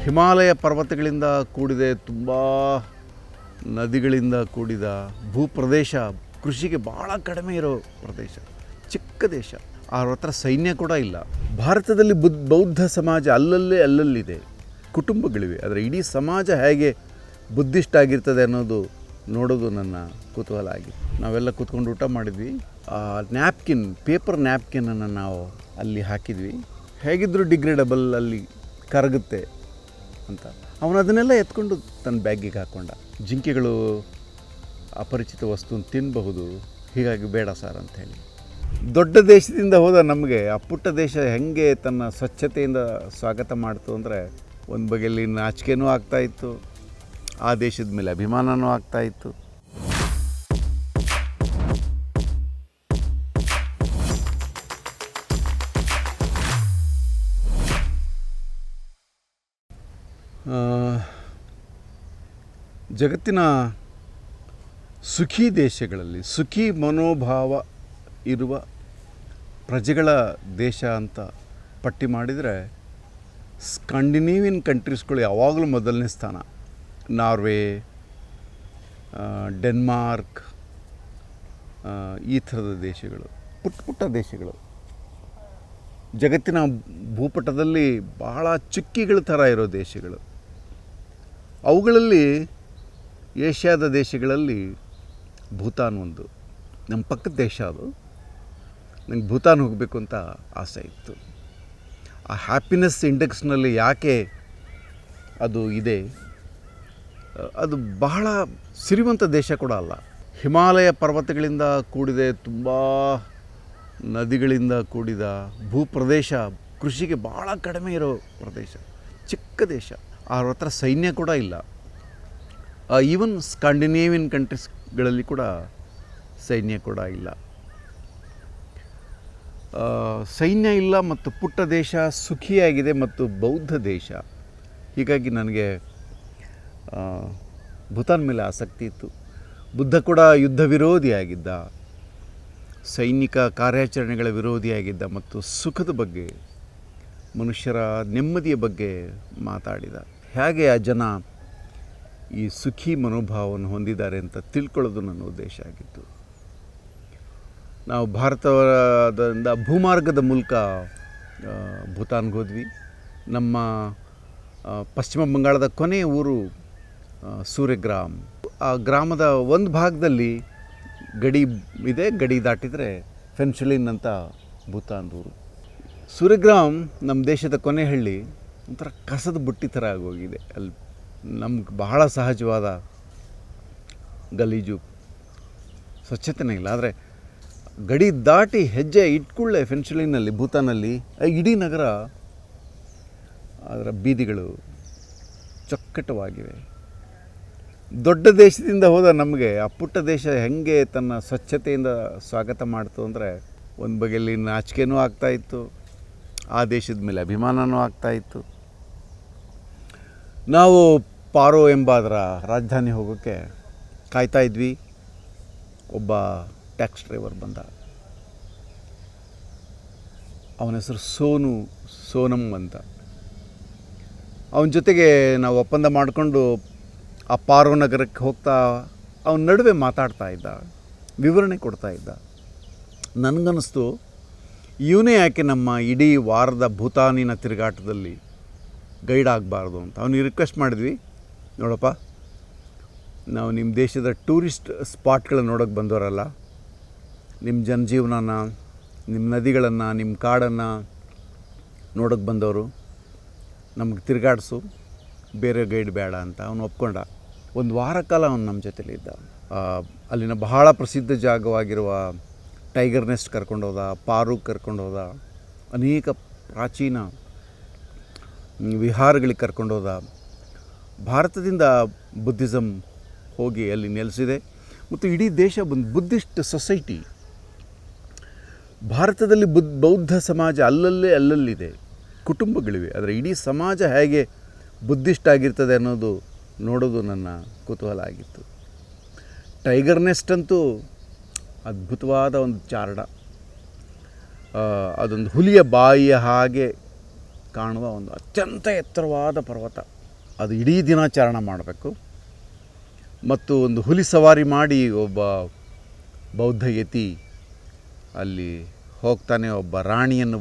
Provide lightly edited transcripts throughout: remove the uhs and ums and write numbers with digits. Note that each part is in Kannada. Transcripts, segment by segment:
ಹಿಮಾಲಯ ಪರ್ವತಗಳಿಂದ ಕೂಡಿದೆ, ತುಂಬ ನದಿಗಳಿಂದ ಕೂಡಿದ ಭೂಪ್ರದೇಶ, ಕೃಷಿಗೆ ಭಾಳ ಕಡಿಮೆ ಇರೋ ಪ್ರದೇಶ, ಚಿಕ್ಕ ದೇಶ. ಅವ್ರ ಹತ್ರ ಸೈನ್ಯ ಕೂಡ ಇಲ್ಲ. ಭಾರತದಲ್ಲಿ ಬೌದ್ಧ ಸಮಾಜ ಅಲ್ಲಲ್ಲಿದೆ, ಕುಟುಂಬಗಳಿವೆ. ಆದರೆ ಇಡೀ ಸಮಾಜ ಹೇಗೆ ಬುದ್ಧಿಸ್ಟ್ ಆಗಿರ್ತದೆ ಅನ್ನೋದು ನೋಡೋದು ನನ್ನ ಕುತೂಹಲ ಆಗಿತ್ತು. ನಾವೆಲ್ಲ ಕೂತ್ಕೊಂಡು ಊಟ ಮಾಡಿದ್ವಿ. ಪೇಪರ್ ನ್ಯಾಪ್ಕಿನನ್ನು ನಾವು ಅಲ್ಲಿ ಹಾಕಿದ್ವಿ. ಹೇಗಿದ್ದರೂ ಡಿಗ್ರೇಡಬಲ್, ಅಲ್ಲಿ ಕರಗುತ್ತೆ ಅಂತ. ಅವನು ಅದನ್ನೆಲ್ಲ ಎತ್ಕೊಂಡು ತನ್ನ ಬ್ಯಾಗಿಗೆ ಹಾಕ್ಕೊಂಡ. ಜಿಂಕೆಗಳು ಅಪರಿಚಿತ ವಸ್ತುನ ತಿನ್ನಬಹುದು, ಹೀಗಾಗಿ ಬೇಡ ಸರ್ ಅಂಥೇಳಿ. ದೊಡ್ಡ ದೇಶದಿಂದ ಹೋದ ನಮಗೆ ಆ ಪುಟ್ಟ ದೇಶ ಹೆಂಗೆ ತನ್ನ ಸ್ವಚ್ಛತೆಯಿಂದ ಸ್ವಾಗತ ಮಾಡ್ತು ಅಂದರೆ, ಒಂದು ಬಗೆಯಲ್ಲಿ ನಾಚಿಕೆನೂ ಆಗ್ತಾಯಿತ್ತು, ಆ ದೇಶದ ಮೇಲೆ ಅಭಿಮಾನವೂ ಆಗ್ತಾಯಿತ್ತು. ಜಗತ್ತಿನ ಸುಖಿ ದೇಶಗಳಲ್ಲಿ ಸುಖಿ ಮನೋಭಾವ ಇರುವ ಪ್ರಜೆಗಳ ದೇಶ ಅಂತ ಪಟ್ಟಿ ಮಾಡಿದರೆ ಸ್ಕಾಂಡಿನೇವಿಯನ್ ಕಂಟ್ರೀಸ್ಗಳು ಯಾವಾಗಲೂ ಮೊದಲನೇ ಸ್ಥಾನ. ನಾರ್ವೆ, ಡೆನ್ಮಾರ್ಕ್, ಈ ಥರದ ದೇಶಗಳು, ಪುಟ್ಟ ದೇಶಗಳು. ಜಗತ್ತಿನ ಭೂಪಟದಲ್ಲಿ ಬಹಳ ಚುಕ್ಕಿಗಳ ಥರ ಇರೋ ದೇಶಗಳು. ಅವುಗಳಲ್ಲಿ ಏಷ್ಯಾದ ದೇಶಗಳಲ್ಲಿ ಭೂತಾನ್ ಒಂದು. ನಮ್ಮ ಪಕ್ಕದ ದೇಶ ಅದು. ನಂಗೆ ಭೂತಾನ್ ಹೋಗಬೇಕು ಅಂತ ಆಸೆ ಇತ್ತು. ಆ ಹ್ಯಾಪಿನೆಸ್ ಇಂಡೆಕ್ಸ್ನಲ್ಲಿ ಯಾಕೆ ಅದು ಇದೆ, ಅದು ಬಹಳ ಸಿರಿವಂತ ದೇಶ ಕೂಡ ಅಲ್ಲ. ಹಿಮಾಲಯ ಪರ್ವತಗಳಿಂದ ಕೂಡಿದೆ, ತುಂಬ ನದಿಗಳಿಂದ ಕೂಡಿದ ಭೂಪ್ರದೇಶ, ಕೃಷಿಗೆ ಭಾಳ ಕಡಿಮೆ ಇರೋ ಪ್ರದೇಶ, ಚಿಕ್ಕ ದೇಶ. ಅವ್ರ ಹತ್ರ ಸೈನ್ಯ ಕೂಡ ಇಲ್ಲ. ಈವನ್ ಸ್ಕಾಂಡಿನೇವಿಯನ್ ಕಂಟ್ರೀಸ್ಗಳಲ್ಲಿ ಕೂಡ ಸೈನ್ಯ ಕೂಡ ಇಲ್ಲ. ಸೈನ್ಯ ಇಲ್ಲ ಮತ್ತು ಪುಟ್ಟ ದೇಶ, ಸುಖಿಯಾಗಿದೆ ಮತ್ತು ಬೌದ್ಧ ದೇಶ. ಹೀಗಾಗಿ ನನಗೆ ಭೂತಾನ್ ಮೇಲೆ ಆಸಕ್ತಿ ಇತ್ತು. ಬುದ್ಧ ಕೂಡ ಯುದ್ಧ ವಿರೋಧಿಯಾಗಿದ್ದ, ಸೈನಿಕ ಕಾರ್ಯಾಚರಣೆಗಳ ವಿರೋಧಿಯಾಗಿದ್ದ ಮತ್ತು ಸುಖದ ಬಗ್ಗೆ, ಮನುಷ್ಯರ ನೆಮ್ಮದಿಯ ಬಗ್ಗೆ ಮಾತಾಡಿದ. ಹೇಗೆ ಆ ಜನ ಈ ಸುಖಿ ಮನೋಭಾವವನ್ನು ಹೊಂದಿದ್ದಾರೆ ಅಂತ ತಿಳ್ಕೊಳ್ಳೋದು ನನ್ನ ಉದ್ದೇಶ ಆಗಿತ್ತು. ನಾವು ಭಾರತದಿಂದ ಭೂಮಾರ್ಗದ ಮೂಲಕ ಭೂತಾನ್ಗೆ ಹೋದ್ವಿ. ನಮ್ಮ ಪಶ್ಚಿಮ ಬಂಗಾಳದ ಕೊನೆಯ ಊರು ಸೂರ್ಯಗ್ರಾಮ್. ಆ ಗ್ರಾಮದ ಒಂದು ಭಾಗದಲ್ಲಿ ಗಡಿ ಇದೆ, ಗಡಿ ದಾಟಿದರೆ ಫೆನ್ಶುಲಿನ್ ಅಂತ ಭೂತಾನ್ ಊರು. ಸೂರ್ಯಗ್ರಾಮ್ ನಮ್ಮ ದೇಶದ ಕೊನೆ ಹಳ್ಳಿ, ಒಂಥರ ಕಸದ ಬುಟ್ಟಿ ಥರ ಆಗೋಗಿದೆ. ಅಲ್ಲಿ ನಮ್ಗೆ ಬಹಳ ಸಹಜವಾದ ಗಲೀಜು, ಸ್ವಚ್ಛತೆನೇ ಇಲ್ಲ. ಆದರೆ ಗಡಿ ದಾಟಿ ಹೆಜ್ಜೆ ಇಟ್ಕೊಳ್ಳೆ ಫೆನ್ಶುಲಿನಲ್ಲಿ, ಭೂತಾನಲ್ಲಿ ಇಡೀ ನಗರ, ಅದರ ಬೀದಿಗಳು ಚೊಕ್ಕಟವಾಗಿವೆ. ದೊಡ್ಡ ದೇಶದಿಂದ ಹೋದ ನಮಗೆ ಆ ಪುಟ್ಟ ದೇಶ ಹೆಂಗೆ ತನ್ನ ಸ್ವಚ್ಛತೆಯಿಂದ ಸ್ವಾಗತ ಮಾಡ್ತು ಅಂದರೆ, ಒಂದು ಬಗೆಯಲ್ಲಿ ನಾಚಿಕೆನೂ ಆಗ್ತಾಯಿತ್ತು, ಆ ದೇಶದ ಮೇಲೆ ಅಭಿಮಾನವೂ ಆಗ್ತಾಯಿತ್ತು. ನಾವು ಪಾರೋ ಎಂಬ ಅದರ ರಾಜಧಾನಿ ಹೋಗೋಕ್ಕೆ ಕಾಯ್ತಾ ಇದ್ವಿ. ಒಬ್ಬ ಟ್ಯಾಕ್ಸ್ ಡ್ರೈವರ್ ಬಂದ. ಅವನ ಹೆಸರು ಸೋನಮ್ ಅಂತ. ಅವನ ಜೊತೆಗೆ ನಾವು ಒಪ್ಪಂದ ಮಾಡಿಕೊಂಡು ಆ ಪಾರೋ ನಗರಕ್ಕೆ ಹೋಗ್ತಾ ಅವನ ನಡುವೆ ಮಾತಾಡ್ತಾ ಇದ್ದ, ವಿವರಣೆ ಕೊಡ್ತಾ ಇದ್ದ. ನನಗನ್ನಿಸ್ತು, ಇವನೇ ಯಾಕೆ ನಮ್ಮ ಇಡೀ ವಾರದ ಭೂತಾನಿನ ತಿರುಗಾಟದಲ್ಲಿ ಗೈಡ್ ಆಗಬಾರ್ದು ಅಂತ. ಅವನಿಗೆ ರಿಕ್ವೆಸ್ಟ್ ಮಾಡಿದ್ವಿ, ನೋಡಪ್ಪ, ನಾವು ನಿಮ್ಮ ದೇಶದ ಟೂರಿಸ್ಟ್ ಸ್ಪಾಟ್ಗಳನ್ನ ನೋಡೋಕ್ಕೆ ಬಂದವರಲ್ಲ, ನಿಮ್ಮ ಜನಜೀವನನ, ನಿಮ್ಮ ನದಿಗಳನ್ನು, ನಿಮ್ಮ ಕಾಡನ್ನು ನೋಡೋಕ್ಕೆ ಬಂದವರು, ನಮಗೆ ತಿರುಗಾಡಿಸು, ಬೇರೆ ಗೈಡ್ ಬೇಡ ಅಂತ. ಅವನು ಒಪ್ಕೊಂಡ. ಒಂದು ವಾರ ಕಾಲ ಅವನು ನಮ್ಮ ಜೊತೆಲಿದ್ದ. ಅಲ್ಲಿನ ಬಹಳ ಪ್ರಸಿದ್ಧ ಜಾಗವಾಗಿರುವ ಟೈಗರ್ ನೆಸ್ಟ್ ಕರ್ಕೊಂಡೋದ, ಪಾರುಗೆ ಕರ್ಕೊಂಡೋದ, ಅನೇಕ ಪ್ರಾಚೀನ ವಿಹಾರಗಳಿಗೆ ಕರ್ಕೊಂಡೋದ. ಭಾರತದಿಂದ ಬುದ್ಧಿಸಮ್ ಹೋಗಿ ಅಲ್ಲಿ ನೆಲೆಸಿದೆ ಮತ್ತು ಇಡೀ ದೇಶ ಒಂದು ಬುದ್ಧಿಸ್ಟ್ ಸೊಸೈಟಿ. ಭಾರತದಲ್ಲಿ ಬೌದ್ಧ ಸಮಾಜ ಅಲ್ಲಲ್ಲಿದೆ, ಕುಟುಂಬಗಳಿವೆ. ಆದರೆ ಇಡೀ ಸಮಾಜ ಹೇಗೆ ಬುದ್ಧಿಸ್ಟ್ ಆಗಿರ್ತದೆ ಅನ್ನೋದು ನೋಡೋದು ನನ್ನ ಕುತೂಹಲ ಆಗಿತ್ತು. ಟೈಗರ್ ನೆಸ್ಟ್ ಅಂತೂ ಅದ್ಭುತವಾದ ಒಂದು ಚಾರ್ಡ. ಅದೊಂದು ಹುಲಿಯ ಬಾಯಿಯ ಹಾಗೆ ಕಾಣುವ ಒಂದು ಅತ್ಯಂತ ಎತ್ತರವಾದ ಪರ್ವತ. ಅದು ಇಡೀ ದಿನಾಚರಣೆ ಮಾಡಬೇಕು. ಮತ್ತು ಒಂದು ಹುಲಿ ಸವಾರಿ ಮಾಡಿ ಒಬ್ಬ ಬೌದ್ಧ ಯತಿ ಅಲ್ಲಿ ಹೋಗ್ತಾನೆ, ಒಬ್ಬ ರಾಣಿಯನ್ನು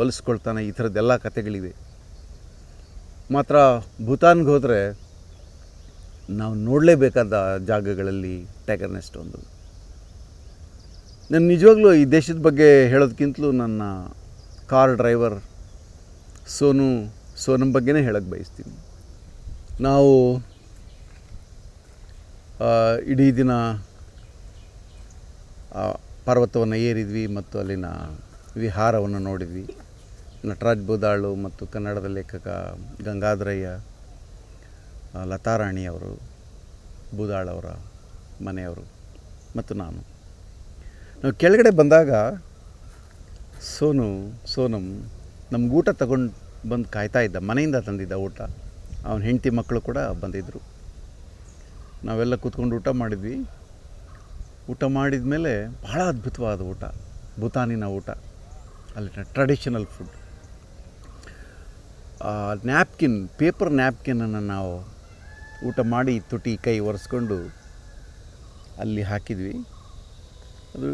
ಒಲಿಸ್ಕೊಳ್ತಾನೆ. ಈ ಥರದ್ದೆಲ್ಲ ಕಥೆಗಳಿವೆ. ಮಾತ್ರ ಭೂತಾನ್ಗೆ ಹೋದರೆ ನಾವು ನೋಡಲೇಬೇಕಾದ ಜಾಗಗಳಲ್ಲಿ ಟೈಗರ್ ನೆಸ್ಟ್ ಒಂದು. ನಾನು ನಿಜವಾಗ್ಲೂ ಈ ದೇಶದ ಬಗ್ಗೆ ಹೇಳೋದಕ್ಕಿಂತಲೂ ನನ್ನ ಕಾರ್ ಡ್ರೈವರ್ ಸೋನಮ್ ಬಗ್ಗೆನೇ ಹೇಳೋಕ್ಕೆ ಬಯಸ್ತೀನಿ. ನಾವು ಇಡೀ ದಿನ ಪರ್ವತವನ್ನು ಏರಿದ್ವಿ ಮತ್ತು ಅಲ್ಲಿನ ವಿಹಾರವನ್ನು ನೋಡಿದ್ವಿ. ನಟರಾಜ್ ಬೂದಾಳು ಮತ್ತು ಕನ್ನಡದ ಲೇಖಕ ಗಂಗಾಧರಯ್ಯ, ಲತಾರಾಣಿಯವರು, ಬೂದಾಳವರ ಮನೆಯವರು ಮತ್ತು ನಾವು ಕೆಳಗಡೆ ಬಂದಾಗ ಸೋನಮ್ ನಮ್ಗೆ ಊಟ ತಗೊಂಡು ಬಂದು ಕಾಯ್ತಾ ಇದ್ದ. ಮನೆಯಿಂದ ತಂದಿದ್ದ ಊಟ. ಅವನ ಹೆಂಡತಿ ಮಕ್ಕಳು ಕೂಡ ಬಂದಿದ್ದರು. ನಾವೆಲ್ಲ ಕೂತ್ಕೊಂಡು ಊಟ ಮಾಡಿದ್ವಿ. ಊಟ ಮಾಡಿದ ಮೇಲೆ ಭಾಳ ಅದ್ಭುತವಾದ ಊಟ, ಭೂತಾನಿನ ಊಟ, ಅಲ್ಲಿನ ಟ್ರೆಡಿಷನಲ್ ಫುಡ್. ಪೇಪರ್ ನ್ಯಾಪ್ಕಿನನ್ನು ನಾವು ಊಟ ಮಾಡಿ ತುಟಿ ಕೈ ಒರೆಸ್ಕೊಂಡು ಅಲ್ಲಿ ಹಾಕಿದ್ವಿ. ಅದು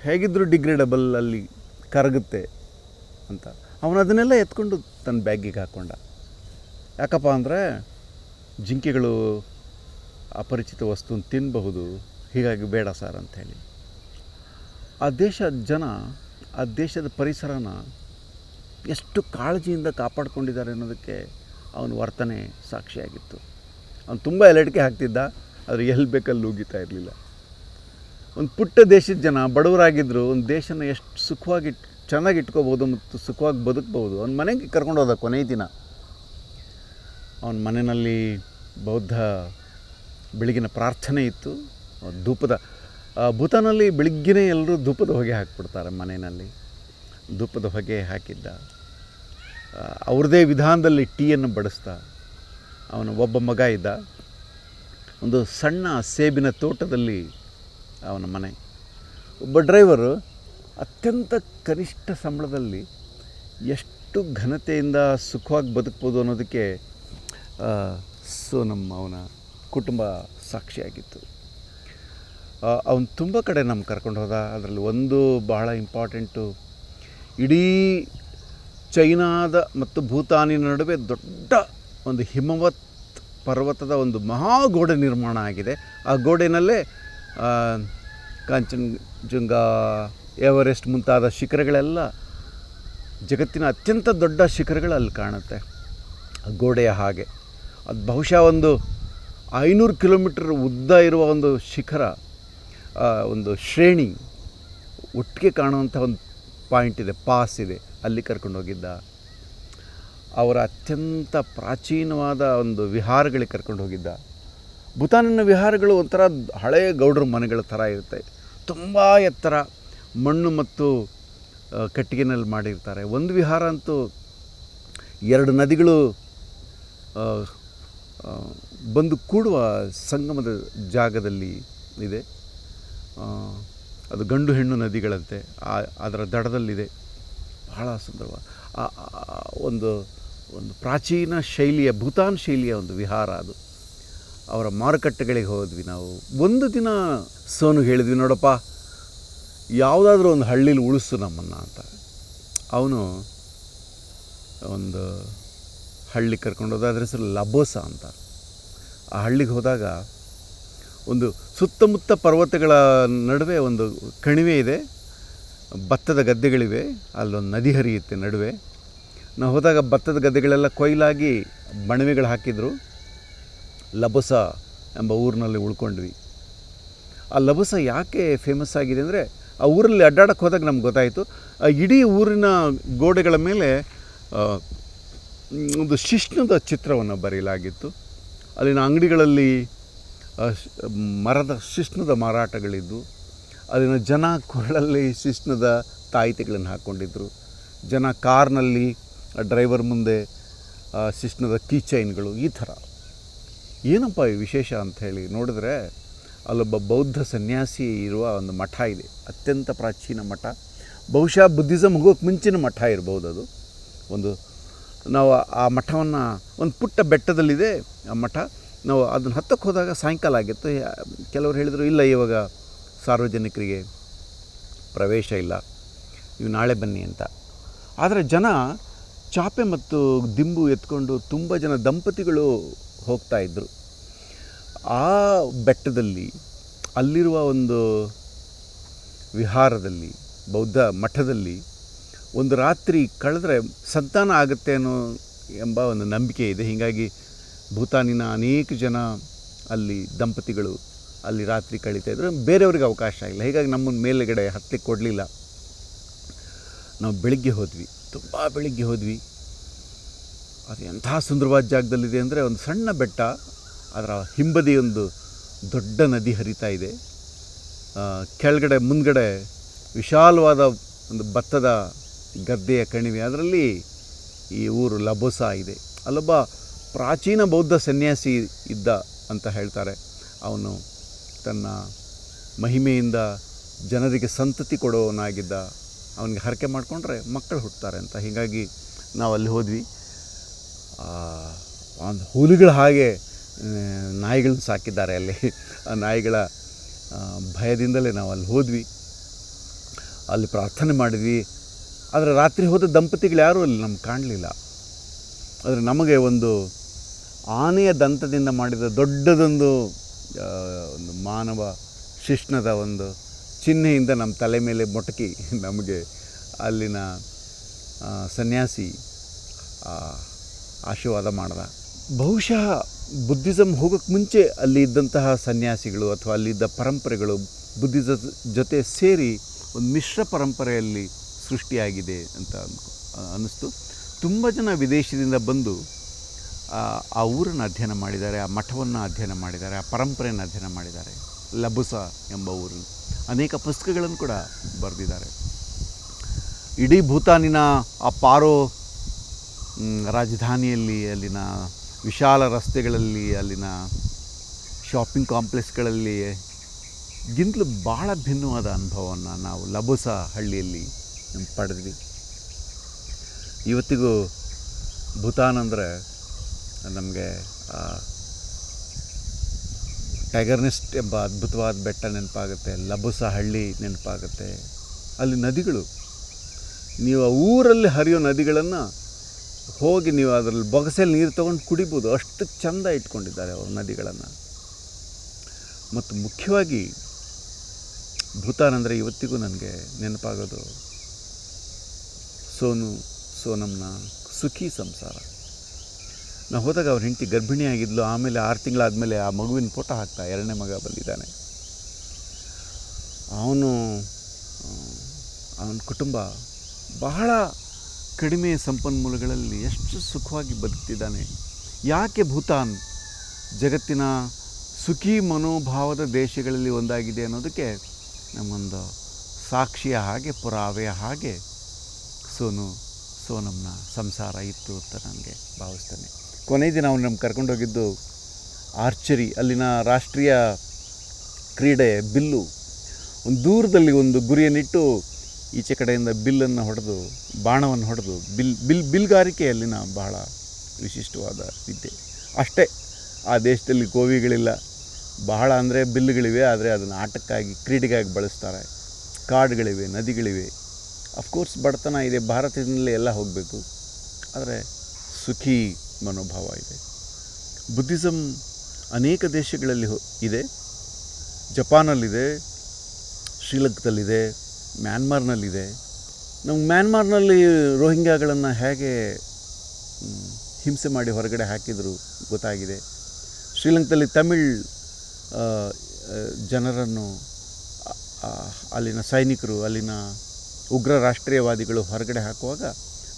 ಹೇಗಿದ್ದರೂ ಡಿಗ್ರೇಡಬಲ್, ಅಲ್ಲಿ ಕರಗುತ್ತೆ ಅಂತ ಅವನು ಅದನ್ನೆಲ್ಲ ಎತ್ಕೊಂಡು ತನ್ನ ಬ್ಯಾಗಿಗೆ ಹಾಕ್ಕೊಂಡ. ಯಾಕಪ್ಪ ಅಂದರೆ ಜಿಂಕೆಗಳು ಅಪರಿಚಿತ ವಸ್ತುನ ತಿನ್ನಬಹುದು, ಹೀಗಾಗಿ ಬೇಡ ಸರ್ ಅಂಥೇಳಿ. ಆ ದೇಶದ ಜನ ಆ ದೇಶದ ಪರಿಸರನ ಎಷ್ಟು ಕಾಳಜಿಯಿಂದ ಕಾಪಾಡ್ಕೊಂಡಿದ್ದಾರೆ ಅನ್ನೋದಕ್ಕೆ ಅವನ ವರ್ತನೆ ಸಾಕ್ಷಿಯಾಗಿತ್ತು. ಅವನು ತುಂಬ ಎಲೆಡಿಕೆ ಹಾಕ್ತಿದ್ದ, ಆದರೆ ಎಲ್ಲಿ ಬೇಕಲ್ಲಿ ಉಗೀತಾ ಇರಲಿಲ್ಲ. ಒಂದು ಪುಟ್ಟ ದೇಶದ ಜನ ಬಡವರಾಗಿದ್ದರು, ಒಂದು ದೇಶನ ಎಷ್ಟು ಸುಖವಾಗಿ ಚೆನ್ನಾಗಿ ಇಟ್ಕೋಬೋದು ಮತ್ತು ಸುಖವಾಗಿ ಬದುಕ್ಬೋದು. ಅವನ ಮನೆಗೆ ಕರ್ಕೊಂಡು ಹೋದ ಕೊನೆಯ ದಿನ. ಅವನ ಮನೆಯಲ್ಲಿ ಬೌದ್ಧ ಬೆಳಗಿನ ಪ್ರಾರ್ಥನೆ ಇತ್ತು. ಭೂತಾನಲ್ಲಿ ಬೆಳಿಗ್ಗೆನೇ ಎಲ್ಲರೂ ಧೂಪದ ಹೊಗೆ ಹಾಕಿಬಿಡ್ತಾರೆ. ಮನೆಯಲ್ಲಿ ಧೂಪದ ಹೊಗೆ ಹಾಕಿದ್ದ. ಅವ್ರದ್ದೇ ವಿಧಾನದಲ್ಲಿ ಟೀಯನ್ನು ಬಡಿಸ್ತಾ. ಅವನ ಒಬ್ಬ ಮಗ ಇದ್ದ. ಒಂದು ಸಣ್ಣ ಸೇಬಿನ ತೋಟದಲ್ಲಿ ಅವನ ಮನೆ. ಒಬ್ಬ ಡ್ರೈವರು ಅತ್ಯಂತ ಕನಿಷ್ಠ ಸಂಬಳದಲ್ಲಿ ಎಷ್ಟು ಘನತೆಯಿಂದ ಸುಖವಾಗಿ ಬದುಕ್ಬೋದು ಅನ್ನೋದಕ್ಕೆ ಅವನ ಕುಟುಂಬ ಸಾಕ್ಷಿಯಾಗಿತ್ತು. ಅವನು ತುಂಬ ಕಡೆ ನಮ್ಮ ಕರ್ಕೊಂಡು ಹೋದ. ಅದರಲ್ಲಿ ಒಂದು ಬಹಳ ಇಂಪಾರ್ಟೆಂಟು, ಇಡೀ ಚೈನಾದ ಮತ್ತು ಭೂತಾನಿನ ನಡುವೆ ದೊಡ್ಡ ಒಂದು ಹಿಮವತ್ ಪರ್ವತದ ಒಂದು ಮಹಾಗೋಡೆ ನಿರ್ಮಾಣ ಆಗಿದೆ. ಆ ಗೋಡೆನಲ್ಲೇ ಕಾಂಚನಜುಂಗ, ಎವರೆಸ್ಟ್ ಮುಂತಾದ ಶಿಖರಗಳೆಲ್ಲ, ಜಗತ್ತಿನ ಅತ್ಯಂತ ದೊಡ್ಡ ಶಿಖರಗಳು ಅಲ್ಲಿ ಕಾಣುತ್ತೆ ಆ ಗೋಡೆಯ ಹಾಗೆ. ಅದು ಬಹುಶಃ ಒಂದು 500 ಕಿಲೋಮೀಟರ್ ಉದ್ದ ಇರುವ ಒಂದು ಶಿಖರ, ಒಂದು ಶ್ರೇಣಿ ಒಟ್ಟಿಗೆ ಕಾಣುವಂಥ ಒಂದು ಪಾಯಿಂಟ್ ಇದೆ, ಪಾಸ್ ಇದೆ. ಅಲ್ಲಿ ಕರ್ಕೊಂಡು ಹೋಗಿದ್ದ. ಅವರ ಅತ್ಯಂತ ಪ್ರಾಚೀನವಾದ ಒಂದು ವಿಹಾರಗಳಿಗೆ ಕರ್ಕೊಂಡು ಹೋಗಿದ್ದ. ಭೂತಾನಿನ ವಿಹಾರಗಳು ಒಂಥರ ಹಳೆಯ ಗೌಡ್ರ ಮನೆಗಳ ಥರ ಇರುತ್ತೆ. ತುಂಬ ಎತ್ತರ, ಮಣ್ಣು ಮತ್ತು ಕಟ್ಟಿಗೆನಲ್ಲಿ ಮಾಡಿರ್ತಾರೆ. ಒಂದು ವಿಹಾರ ಅಂತೂ 2 ನದಿಗಳು ಬಂದು ಕೂಡುವ ಸಂಗಮದ ಜಾಗದಲ್ಲಿ ಇದೆ. ಅದು ಗಂಡು ಹೆಣ್ಣು ನದಿಗಳಂತೆ ಅದರ ದಡದಲ್ಲಿದೆ. ಬಹಳ ಸುಂದರವಾದ ಒಂದು ಪ್ರಾಚೀನ ಶೈಲಿಯ, ಭೂತಾನ್ ಶೈಲಿಯ ಒಂದು ವಿಹಾರ ಅದು. ಅವರ ಮಾರುಕಟ್ಟೆಗಳಿಗೆ ಹೋದ್ವಿ ನಾವು. ಒಂದು ದಿನ ಸೋನು ಹೇಳಿದ್ವಿ, ನೋಡಪ್ಪ ಯಾವುದಾದ್ರೂ ಒಂದು ಹಳ್ಳೀಲಿ ಉಳಿಸು ನಮ್ಮನ್ನು ಅಂತ. ಅವನು ಒಂದು ಹಳ್ಳಿ ಕರ್ಕೊಂಡು ಹೋದ. ಅದರ ಹೆಸರು ಲಬೋಸ ಅಂತ. ಆ ಹಳ್ಳಿಗೆ ಹೋದಾಗ ಒಂದು ಸುತ್ತಮುತ್ತ ಪರ್ವತಗಳ ನಡುವೆ ಒಂದು ಕಣಿವೆ ಇದೆ, ಭತ್ತದ ಗದ್ದೆಗಳಿವೆ, ಅಲ್ಲೊಂದು ನದಿ ಹರಿಯುತ್ತೆ ನಡುವೆ. ನಾವು ಹೋದಾಗ ಭತ್ತದ ಗದ್ದೆಗಳೆಲ್ಲ ಕೊಯ್ಲಾಗಿ ಬಣವೆಗಳು ಹಾಕಿದ್ರು. ಲಬೋಸ ಎಂಬ ಊರಿನಲ್ಲಿ ಉಳ್ಕೊಂಡ್ವಿ. ಆ ಲಬೋಸ ಯಾಕೆ ಫೇಮಸ್ ಆಗಿದೆ ಅಂದರೆ, ಆ ಊರಲ್ಲಿ ಅಡ್ಡಾಡಕ್ಕೆ ಹೋದಾಗ ನಮ್ಗೆ ಗೊತ್ತಾಯಿತು, ಆ ಇಡೀ ಊರಿನ ಗೋಡೆಗಳ ಮೇಲೆ ಒಂದು ಶಿಷ್ಣದ ಚಿತ್ರವನ್ನು ಬರೆಯಲಾಗಿತ್ತು. ಅಲ್ಲಿನ ಅಂಗಡಿಗಳಲ್ಲಿ ಮರದ ಶಿಷ್ಣದ ಮಾರಾಟಗಳಿದ್ದು, ಅಲ್ಲಿನ ಜನ ಕೊರಳಲ್ಲಿ ಶಿಷ್ಣದ ತಾಯಿತೆಗಳನ್ನು ಹಾಕ್ಕೊಂಡಿದ್ರು. ಜನ ಕಾರ್ನಲ್ಲಿ ಡ್ರೈವರ್ ಮುಂದೆ ಶಿಷ್ಣದ ಕೀ ಚೈನ್ಗಳು, ಈ ಥರ. ಏನಪ್ಪ ಈ ವಿಶೇಷ ಅಂಥೇಳಿ ನೋಡಿದ್ರೆ, ಅಲ್ಲೊಬ್ಬ ಬೌದ್ಧ ಸನ್ಯಾಸಿ ಇರುವ ಒಂದು ಮಠ ಇದೆ, ಅತ್ಯಂತ ಪ್ರಾಚೀನ ಮಠ. ಬಹುಶಃ ಬುದ್ಧಿಸಮ್ ಹೋಗೋಕ್ಕೆ ಮುಂಚಿನ ಮಠ ಇರ್ಬೋದು ಅದು. ಒಂದು ನಾವು ಆ ಮಠವನ್ನು ಒಂದು ಪುಟ್ಟ ಬೆಟ್ಟದಲ್ಲಿದೆ ಆ ಮಠ. ನಾವು ಅದನ್ನು ಹತ್ತಕ್ಕೆ ಹೋದಾಗ ಸಾಯಂಕಾಲ ಆಗಿತ್ತು. ಕೆಲವರು ಹೇಳಿದರು, ಇಲ್ಲ ಇವಾಗ ಸಾರ್ವಜನಿಕರಿಗೆ ಪ್ರವೇಶ ಇಲ್ಲ, ನೀವು ನಾಳೆ ಬನ್ನಿ ಅಂತ. ಆದರೆ ಜನ ಚಾಪೆ ಮತ್ತು ದಿಂಬು ಎತ್ಕೊಂಡು ತುಂಬ ಜನ ದಂಪತಿಗಳು ಹೋಗ್ತಾಯಿದ್ರು. ಆ ಬೆಟ್ಟದಲ್ಲಿ ಅಲ್ಲಿರುವ ಒಂದು ವಿಹಾರದಲ್ಲಿ, ಬೌದ್ಧ ಮಠದಲ್ಲಿ ಒಂದು ರಾತ್ರಿ ಕಳೆದ್ರೆ ಸಂತಾನ ಆಗುತ್ತೆ ಎಂಬ ಒಂದು ನಂಬಿಕೆ ಇದೆ. ಹೀಗಾಗಿ ಭೂತಾನಿನ ಅನೇಕ ಜನ ಅಲ್ಲಿ ದಂಪತಿಗಳು ಅಲ್ಲಿ ರಾತ್ರಿ ಕಳೀತಾಯಿದ್ರು. ಬೇರೆಯವ್ರಿಗೆ ಅವಕಾಶ ಇಲ್ಲ. ಹೀಗಾಗಿ ನಮ್ಮನ್ನು ಮೇಲುಗಡೆ ಹತ್ತಲಿಕ್ಕೆ ಕೊಡಲಿಲ್ಲ. ನಾವು ಬೆಳಿಗ್ಗೆ ಹೋದ್ವಿ, ತುಂಬ ಬೆಳಿಗ್ಗೆ ಹೋದ್ವಿ. ಅದು ಎಂಥ ಸುಂದರವಾದ ಜಾಗದಲ್ಲಿದೆ ಅಂದರೆ, ಒಂದು ಸಣ್ಣ ಬೆಟ್ಟ, ಅದರ ಹಿಂಬದಿ ಒಂದು ದೊಡ್ಡ ನದಿ ಹರಿತಾ ಇದೆ. ಕೆಳಗಡೆ ಮುಂದ್ಗಡೆ ವಿಶಾಲವಾದ ಒಂದು ಭತ್ತದ ಗದ್ದೆಯ ಕಣಿವೆ, ಅದರಲ್ಲಿ ಈ ಊರು ಲಬೋಸಾ ಇದೆ. ಅಲ್ಲೊಬ್ಬ ಪ್ರಾಚೀನ ಬೌದ್ಧ ಸನ್ಯಾಸಿ ಇದ್ದ ಅಂತ ಹೇಳ್ತಾರೆ. ಅವನು ತನ್ನ ಮಹಿಮೆಯಿಂದ ಜನರಿಗೆ ಸಂತತಿ ಕೊಡೋನಾಗಿದ್ದ. ಅವನಿಗೆ ಹರಕೆ ಮಾಡಿಕೊಂಡ್ರೆ ಮಕ್ಕಳು ಹುಟ್ಟುತ್ತಾರೆ ಅಂತ. ಹೀಗಾಗಿ ನಾವು ಅಲ್ಲಿ ಹೋದ್ವಿ. ಒಂದು ಹುಲಿಗಳ ಹಾಗೆ ನಾಯಿಗಳನ್ನ ಸಾಕಿದ್ದಾರೆ ಅಲ್ಲಿ. ಆ ನಾಯಿಗಳ ಭಯದಿಂದಲೇ ನಾವು ಅಲ್ಲಿ ಹೋದ್ವಿ. ಅಲ್ಲಿ ಪ್ರಾರ್ಥನೆ ಮಾಡಿದ್ವಿ. ಆದರೆ ರಾತ್ರಿ ಹೋದ ದಂಪತಿಗಳು ಯಾರೂ ಅಲ್ಲಿ ನಮ್ಗೆ ಕಾಣಲಿಲ್ಲ. ಆದರೆ ನಮಗೆ ಒಂದು ಆನೆಯ ದಂತದಿಂದ ಮಾಡಿದ ದೊಡ್ಡದೊಂದು ಒಂದು ಮಾನವ ಶಿಶ್ನದ ಒಂದು ಚಿಹ್ನೆಯಿಂದ ನಮ್ಮ ತಲೆ ಮೇಲೆ ಮೊಟಕಿ ನಮಗೆ ಅಲ್ಲಿನ ಸನ್ಯಾಸಿ ಆಶೀರ್ವಾದ ಮಾಡ್ದ. ಬಹುಶಃ ಬುದ್ಧಿಸಮ್ ಹೋಗೋಕ್ಕೆ ಮುಂಚೆ ಅಲ್ಲಿ ಇದ್ದಂತಹ ಸನ್ಯಾಸಿಗಳು ಅಥವಾ ಅಲ್ಲಿದ್ದ ಪರಂಪರೆಗಳು ಬುದ್ಧಿಸಮ್ ಜೊತೆ ಸೇರಿ ಒಂದು ಮಿಶ್ರ ಪರಂಪರೆಯಲ್ಲಿ ಸೃಷ್ಟಿಯಾಗಿದೆ ಅಂತ ಅನ್ನಿಸ್ತು. ತುಂಬ ಜನ ವಿದೇಶದಿಂದ ಬಂದು ಆ ಊರನ್ನು ಅಧ್ಯಯನ ಮಾಡಿದ್ದಾರೆ, ಆ ಮಠವನ್ನು ಅಧ್ಯಯನ ಮಾಡಿದ್ದಾರೆ, ಆ ಪರಂಪರೆಯನ್ನು ಅಧ್ಯಯನ ಮಾಡಿದ್ದಾರೆ. ಲಬುಸಾ ಎಂಬ ಊರು ಅನೇಕ ಪುಸ್ತಕಗಳನ್ನು ಕೂಡ ಬರೆದಿದ್ದಾರೆ. ಇಡೀ ಭೂತಾನಿನ ಆ ಪಾರೋ ರಾಜಧಾನಿಯಲ್ಲಿ, ಅಲ್ಲಿನ ವಿಶಾಲ ರಸ್ತೆಗಳಲ್ಲಿ, ಅಲ್ಲಿನ ಶಾಪಿಂಗ್ ಕಾಂಪ್ಲೆಕ್ಸ್ಗಳಲ್ಲಿ ಗಿಂತಲೂ ಭಾಳ ಭಿನ್ನವಾದ ಅನುಭವವನ್ನು ನಾವು ಲಬೋಸಾ ಹಳ್ಳಿಯಲ್ಲಿ ಪಡೆದ್ವಿ. ಇವತ್ತಿಗೂ ಭೂತಾನ್ ಅಂದರೆ ನಮಗೆ ಟೈಗರ್ ನೆಸ್ಟ್ ಎಂಬ ಅದ್ಭುತವಾದ ಬೆಟ್ಟ ನೆನಪಾಗುತ್ತೆ, ಲಬೋಸಾ ಹಳ್ಳಿ ನೆನಪಾಗುತ್ತೆ. ಅಲ್ಲಿ ನದಿಗಳು, ನೀವು ಆ ಊರಲ್ಲಿ ಹರಿಯೋ ನದಿಗಳನ್ನು ಹೋಗಿ ನೀವು ಅದರಲ್ಲಿ ಬೊಗಸೆಯಲ್ಲಿ ನೀರು ತೊಗೊಂಡು ಕುಡಿಬೋದು, ಅಷ್ಟು ಚೆಂದ ಇಟ್ಕೊಂಡಿದ್ದಾರೆ ಅವರು ನದಿಗಳನ್ನು. ಮತ್ತು ಮುಖ್ಯವಾಗಿ ಭೂತಾನ್ ಅಂದರೆ ಇವತ್ತಿಗೂ ನನಗೆ ನೆನಪಾಗೋದು ಸೋನಮ್ನ ಸುಖಿ ಸಂಸಾರ. ನಾವು ಹೋದಾಗ ಅವ್ರ ಹೆಂಡತಿ ಗರ್ಭಿಣಿಯಾಗಿದ್ಲು. ಆಮೇಲೆ 6 ತಿಂಗಳಾದಮೇಲೆ ಆ ಮಗುವಿನ ಫೋಟೋ ಹಾಕ್ತಾ, 2ನೇ ಮಗ ಬಂದಿದ್ದಾನೆ. ಅವನ ಕುಟುಂಬ ಬಹಳ ಕಡಿಮೆ ಸಂಪನ್ಮೂಲಗಳಲ್ಲಿ ಎಷ್ಟು ಸುಖವಾಗಿ ಬದುಕ್ತಿದ್ದಾನೆ. ಯಾಕೆ ಭೂತಾನ್ ಜಗತ್ತಿನ ಸುಖಿ ಮನೋಭಾವದ ದೇಶಗಳಲ್ಲಿ ಒಂದಾಗಿದೆ ಅನ್ನೋದಕ್ಕೆ ನಮ್ಮೊಂದು ಸಾಕ್ಷಿಯ ಹಾಗೆ, ಪುರಾವೆಯ ಹಾಗೆ ಸೋನಮ್ನ ಸಂಸಾರ ಇತ್ತು ಅಂತ ನನಗೆ ಭಾವಿಸ್ತೇನೆ. ಕೊನೆಯ ದಿನ ಅವನು ನಮ್ಗೆ ಕರ್ಕೊಂಡೋಗಿದ್ದು ಆರ್ಚರಿ, ಅಲ್ಲಿನ ರಾಷ್ಟ್ರೀಯ ಕ್ರೀಡೆ ಬಿಲ್ಲು. ಒಂದು ದೂರದಲ್ಲಿ ಒಂದು ಗುರಿಯನ್ನಿಟ್ಟು ಈಚೆ ಕಡೆಯಿಂದ ಬಿಲ್ಲನ್ನು ಹೊಡೆದು, ಬಾಣವನ್ನು ಹೊಡೆದು, ಬಿಲ್ಗಾರಿಕೆ ಅಲ್ಲಿನ ಬಹಳ ವಿಶಿಷ್ಟವಾದ ವಿದ್ಯೆ. ಅಷ್ಟೇ, ಆ ದೇಶದಲ್ಲಿ ಗೋವಿಗಳಿಲ್ಲ, ಬಹಳ ಅಂದರೆ ಬಿಲ್ಲುಗಳಿವೆ, ಆದರೆ ಅದನ್ನು ಆಟಕ್ಕಾಗಿ, ಕ್ರೀಡೆಗಾಗಿ ಬಳಸ್ತಾರೆ. ಕಾಡುಗಳಿವೆ, ನದಿಗಳಿವೆ. ಅಫ್ಕೋರ್ಸ್ ಬಡತನ ಇದೆ, ಭಾರತದಿಂದಲೇ ಎಲ್ಲ ಹೋಗಬೇಕು, ಆದರೆ ಸುಖಿ ಮನೋಭಾವ ಇದೆ. ಬುದ್ಧಿಸಮ್ ಅನೇಕ ದೇಶಗಳಲ್ಲಿ ಇದೆ. ಜಪಾನಲ್ಲಿದೆ, ಶ್ರೀಲಂಕಾದಲ್ಲಿದೆ, ಮ್ಯಾನ್ಮಾರ್ನಲ್ಲಿದೆ. ನಮ್ಗೆ ಮ್ಯಾನ್ಮಾರ್ನಲ್ಲಿ ರೋಹಿಂಗ್ಯಾಗಳನ್ನು ಹೇಗೆ ಹಿಂಸೆ ಮಾಡಿ ಹೊರಗಡೆ ಹಾಕಿದರು ಗೊತ್ತಾಗಿದೆ. ಶ್ರೀಲಂಕಾದಲ್ಲಿ ತಮಿಳ್ ಜನರನ್ನು ಅಲ್ಲಿನ ಸೈನಿಕರು, ಅಲ್ಲಿನ ಉಗ್ರ ರಾಷ್ಟ್ರೀಯವಾದಿಗಳು ಹೊರಗಡೆ ಹಾಕುವಾಗ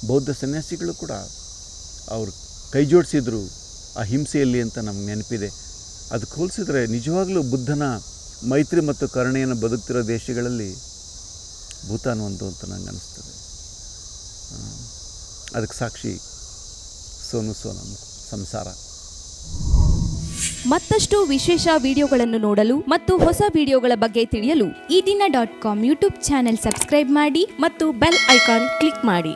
ಬೌದ್ಧ ಸನ್ಯಾಸಿಗಳು ಕೂಡ ಅವರು ಕೈ ಜೋಡಿಸಿದ್ರು ಆ ಹಿಂಸೆಯಲ್ಲಿ ಅಂತ ನಮ್ಗೆ ನೆನಪಿದೆ. ಅದಕ್ಕೆ ಹೋಲಿಸಿದ್ರೆ ನಿಜವಾಗಲೂ ಬುದ್ಧನ ಮೈತ್ರಿ ಮತ್ತು ಕರುಣೆಯನ್ನು ಬದುಕ್ತಿರೋ ದೇಶಗಳಲ್ಲಿ ಭೂತಾನ್ ಒಂದು ಅಂತ ನಂಗೆ ಅನಿಸ್ತದೆ. ಅದಕ್ಕೆ ಸಾಕ್ಷಿ ಸೋನಮ್ ಸಂಸಾರ. ಮತ್ತಷ್ಟು ವಿಶೇಷ ವಿಡಿಯೋಗಳನ್ನು ನೋಡಲು ಮತ್ತು ಹೊಸ ವಿಡಿಯೋಗಳ ಬಗ್ಗೆ ತಿಳಿಯಲು eDina.com ಯೂಟ್ಯೂಬ್ ಚಾನೆಲ್ ಸಬ್ಸ್ಕ್ರೈಬ್ ಮಾಡಿ ಮತ್ತು ಬೆಲ್ ಐಕಾನ್ ಕ್ಲಿಕ್ ಮಾಡಿ.